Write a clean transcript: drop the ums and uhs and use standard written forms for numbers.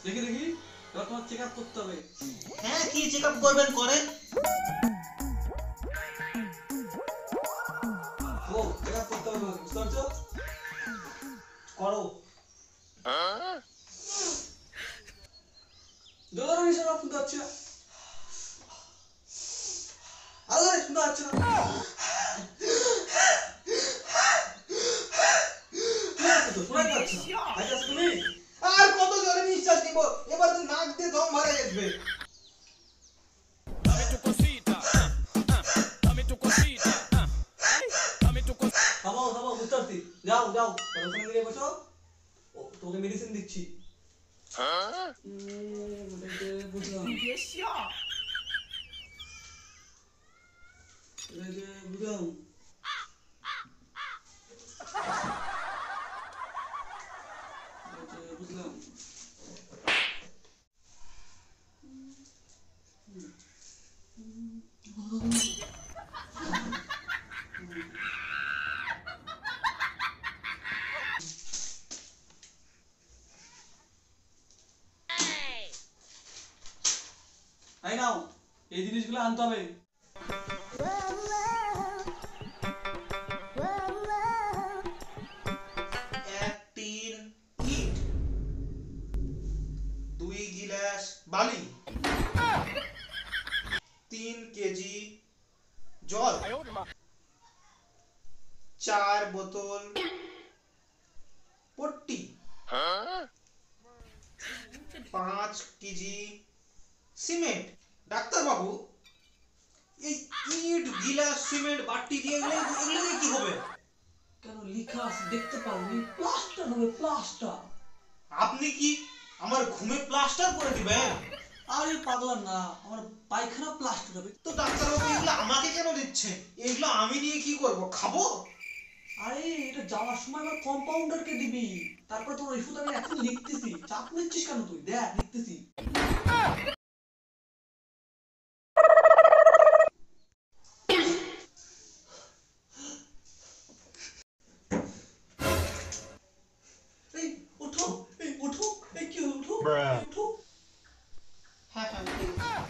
দেখি দেখি, এবার তোমার চেক আপ করতে হবে। হ্যাঁ, কি চেক আপ করবেন করেন। ও চেক আপ করতে হবে, বুঝতে পারছো? করো। জোরে নিঃশ্বাস নাও, শুনতে পাচ্ছি না। আরে শুনতে পাচ্ছি না। কি আছে তো, শোনাই যাচ্ছে না। ভাই আছো তুমি? আর কত জোরে নিঃশ্বাস নিব, এবার তো নাক দিয়ে দম ভরে আসবে। থামাও থামাও, বুঝতে পারছি। যাও যাও, ওখানে গিয়ে বসো। তোমাকে মেডিসিন দিচ্ছি। বুঝলাম। বুঝলাম। বুঝলাম। তাই নাও, এই জিনিসগুলো আনতে হবে। এক টিন ইট, 2 গিলাস বালি, 3 কেজি জল, 4 বোতল পট্টি, 5 কেজি সিমেন্ট। ডাক্তার বাবু, এই ইট গিলাস সিমেন্ট বাটি দিয়ে এগুলো দিয়ে কি হবে? কেন লেখা আছে দেখতে পাওনি? প্লাস্টার হবে, প্লাস্টার। আপনি কি আমার ঘুমে প্লাস্টার করে দিবেন? আরে পাগলা না, আমার পায়খানা প্লাস্টার হবে। তো ডাক্তার বাবু, এগুলো আমাকে কেন দিচ্ছে? এগুলো আমি নিয়ে কি করব, খাবো? আরে এটা যাওয়ার সময় আমার কম্পাউন্ডারকে দিবি। তারপর তোর ওষুধ আমি এখন লিখতেছি। চাপ নিচ্ছিস কেন তুই? দেখ লিখতেছি। এই ওঠো, এই ওঠো, এই কি হলো? ওঠো, এই ওঠো। হ্যাঁ হ্যাঁ, ঠিক আছে।